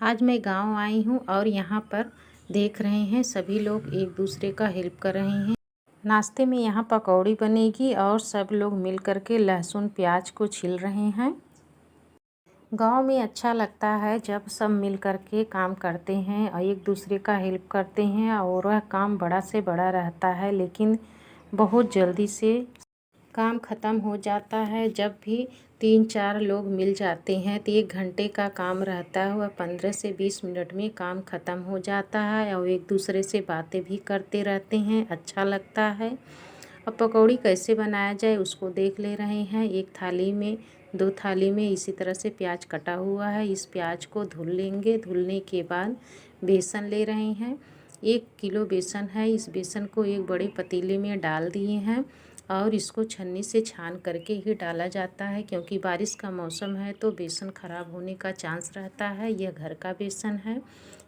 आज मैं गांव आई हूं और यहां पर देख रहे हैं सभी लोग एक दूसरे का हेल्प कर रहे हैं। नाश्ते में यहां पकौड़ी बनेगी और सब लोग मिल कर के लहसुन प्याज को छील रहे हैं। गांव में अच्छा लगता है जब सब मिल कर के काम करते हैं और एक दूसरे का हेल्प करते हैं और वह काम बड़ा से बड़ा रहता है, लेकिन बहुत जल्दी से काम ख़त्म हो जाता है। जब भी 3-4 लोग मिल जाते हैं तो 1 घंटे का काम रहता है, वह 15 से 20 मिनट में काम ख़त्म हो जाता है और एक दूसरे से बातें भी करते रहते हैं, अच्छा लगता है। अब पकौड़ी कैसे बनाया जाए उसको देख ले रहे हैं। एक थाली में 2 थाली में इसी तरह से प्याज कटा हुआ है। इस प्याज को धुल लेंगे। धुलने के बाद बेसन ले रहे हैं। 1 किलो बेसन है। इस बेसन को एक बड़े पतीले में डाल दिए हैं और इसको छन्नी से छान करके ही डाला जाता है, क्योंकि बारिश का मौसम है तो बेसन ख़राब होने का चांस रहता है। यह घर का बेसन है।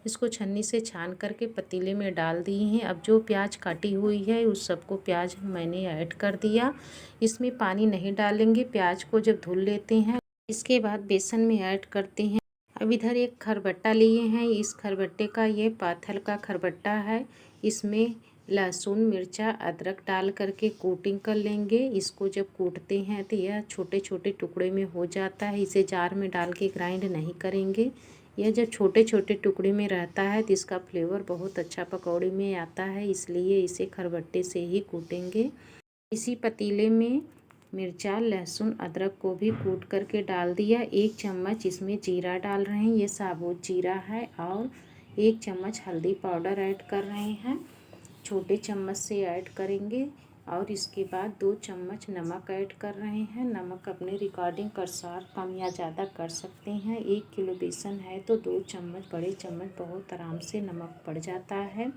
इसको छन्नी से छान करके पतीले में डाल दिए हैं। अब जो प्याज काटी हुई है उस सबको प्याज मैंने ऐड कर दिया। इसमें पानी नहीं डालेंगे। प्याज को जब धुल लेते हैं इसके बाद बेसन में ऐड करते हैं। अब इधर एक खरबट्टा लिए हैं। इस खरबट्टे का ये पाथल का खरबट्टा है। इसमें लहसुन मिर्चा अदरक डाल करके कोटिंग कर लेंगे। इसको जब कूटते हैं तो यह छोटे छोटे टुकड़े में हो जाता है। इसे जार में डाल के ग्राइंड नहीं करेंगे। यह जब छोटे छोटे टुकड़े में रहता है तो इसका फ्लेवर बहुत अच्छा पकौड़ी में आता है, इसलिए इसे खरबट्टे से ही कूटेंगे। इसी पतीले में मिर्चा लहसुन अदरक को भी कूट करके डाल दिया। 1 चम्मच इसमें जीरा डाल रहे हैं, ये साबुत जीरा है। और 1 चम्मच हल्दी पाउडर ऐड कर रहे हैं, छोटे चम्मच से ऐड करेंगे। और इसके बाद 2 चम्मच नमक ऐड कर रहे हैं। नमक अपने रिकॉर्डिंग के अनुसार कम या ज़्यादा कर सकते हैं। 1 किलो बेसन है तो 2 चम्मच बड़े चम्मच बहुत आराम से नमक पड़ जाता है।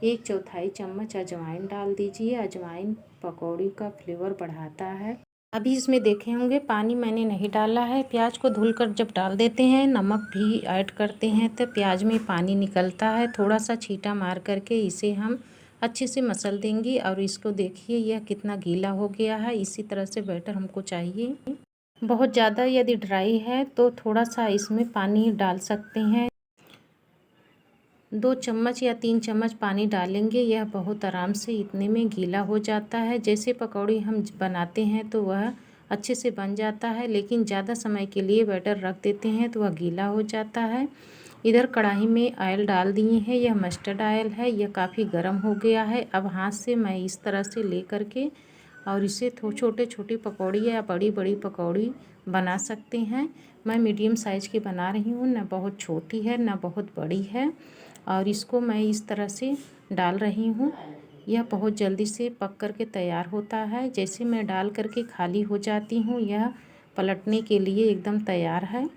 1/4 चम्मच अजवाइन डाल दीजिए। अजवाइन पकौड़ी का फ्लेवर बढ़ाता है। अभी इसमें देखे होंगे पानी मैंने नहीं डाला है। प्याज को धुलकर जब डाल देते हैं नमक भी ऐड करते हैं तो प्याज में पानी निकलता है। थोड़ा सा छींटा मार करके इसे हम अच्छे से मसल देंगे। और इसको देखिए यह कितना गीला हो गया है। इसी तरह से बैटर हमको चाहिए। बहुत ज़्यादा यदि ड्राई है तो थोड़ा सा इसमें पानी डाल सकते हैं। 2 चम्मच या 3 चम्मच पानी डालेंगे। यह बहुत आराम से इतने में गीला हो जाता है। जैसे पकौड़ी हम बनाते हैं तो वह अच्छे से बन जाता है, लेकिन ज़्यादा समय के लिए बैटर रख देते हैं तो वह गीला हो जाता है। इधर कढ़ाई में ऑयल डाल दिए हैं। यह मस्टर्ड ऑयल है। यह काफ़ी गर्म हो गया है। अब हाथ से मैं इस तरह से ले करके और इसे छोटे छोटे पकौड़ी या बड़ी बड़ी पकौड़ी बना सकते हैं। मैं मीडियम साइज़ की बना रही हूँ, ना बहुत छोटी है ना बहुत बड़ी है। और इसको मैं इस तरह से डाल रही हूँ। यह बहुत जल्दी से पक कर के तैयार होता है। जैसे मैं डाल करके खाली हो जाती हूँ यह पलटने के लिए एकदम तैयार है।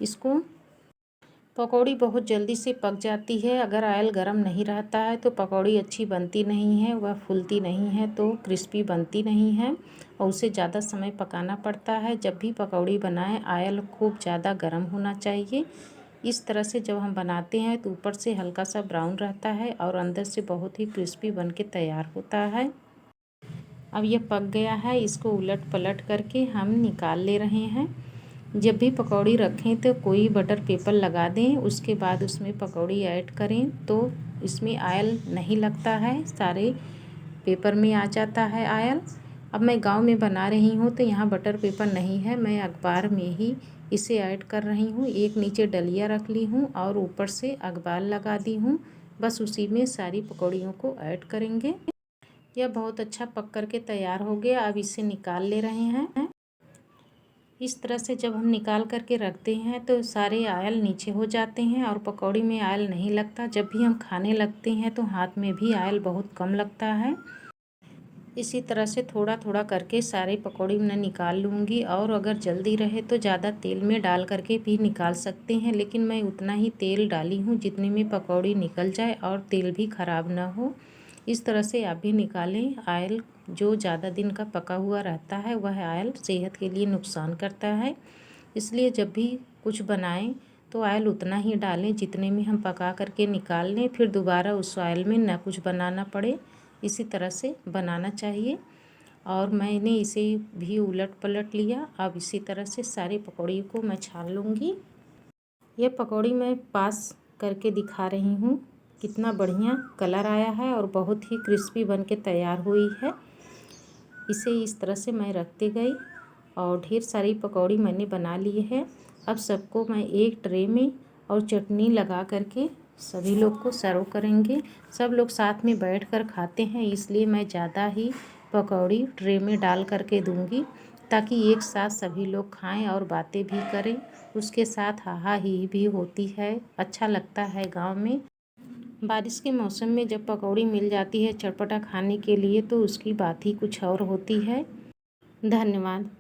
इसको पकौड़ी बहुत जल्दी से पक जाती है। अगर ऑयल गर्म नहीं रहता है तो पकौड़ी अच्छी बनती नहीं है, वह फूलती नहीं है, तो क्रिस्पी बनती नहीं है और उसे ज़्यादा समय पकाना पड़ता है। जब भी पकौड़ी बनाएं ऑयल खूब ज़्यादा गर्म होना चाहिए। इस तरह से जब हम बनाते हैं तो ऊपर से हल्का सा ब्राउन रहता है और अंदर से बहुत ही क्रिस्पी बन के तैयार होता है। अब यह पक गया है। इसको उलट पलट करके हम निकाल ले रहे हैं। जब भी पकौड़ी रखें तो कोई बटर पेपर लगा दें, उसके बाद उसमें पकौड़ी ऐड करें तो इसमें ऑयल नहीं लगता है, सारे पेपर में आ जाता है ऑयल। अब मैं गांव में बना रही हूँ तो यहाँ बटर पेपर नहीं है, मैं अखबार में ही इसे ऐड कर रही हूँ। एक नीचे डलिया रख ली हूँ और ऊपर से अखबार लगा दी हूँ। बस उसी में सारी पकौड़ियों को ऐड करेंगे। यह बहुत अच्छा पक कर के तैयार हो गया। अब इसे निकाल ले रहे हैं। इस तरह से जब हम निकाल करके रखते हैं तो सारे ऑयल नीचे हो जाते हैं और पकौड़ी में ऑयल नहीं लगता। जब भी हम खाने लगते हैं तो हाथ में भी ऑयल बहुत कम लगता है। इसी तरह से थोड़ा थोड़ा करके सारे पकौड़ी मैं निकाल लूँगी। और अगर जल्दी रहे तो ज़्यादा तेल में डाल करके भी निकाल सकते हैं, लेकिन मैं उतना ही तेल डाली हूँ जितने में पकौड़ी निकल जाए और तेल भी ख़राब ना हो। इस तरह से आप भी निकालें। ऑयल जो ज़्यादा दिन का पका हुआ रहता है वह ऑयल सेहत के लिए नुकसान करता है, इसलिए जब भी कुछ बनाएं तो ऑयल उतना ही डालें जितने में हम पका करके निकाल लें, फिर दोबारा उस ऑयल में ना कुछ बनाना पड़े। इसी तरह से बनाना चाहिए। और मैंने इसे भी उलट पलट लिया। अब इसी तरह से सारी पकौड़ी को मैं छान लूँगी। ये पकौड़ी मैं पास करके दिखा रही हूँ, कितना बढ़िया कलर आया है और बहुत ही क्रिस्पी बन के तैयार हुई है। इसे इस तरह से मैं रखते गई और ढेर सारी पकौड़ी मैंने बना ली है। अब सबको मैं एक ट्रे में और चटनी लगा करके सभी लोग को सर्व करेंगे। सब लोग साथ में बैठकर खाते हैं, इसलिए मैं ज़्यादा ही पकौड़ी ट्रे में डाल करके दूंगी ताकि एक साथ सभी लोग खाएं और बातें भी करें। उसके साथ हाहा ही भी होती है, अच्छा लगता है गांव में। बारिश के मौसम में जब पकौड़ी मिल जाती है चटपटा खाने के लिए तो उसकी बात ही कुछ और होती है। धन्यवाद।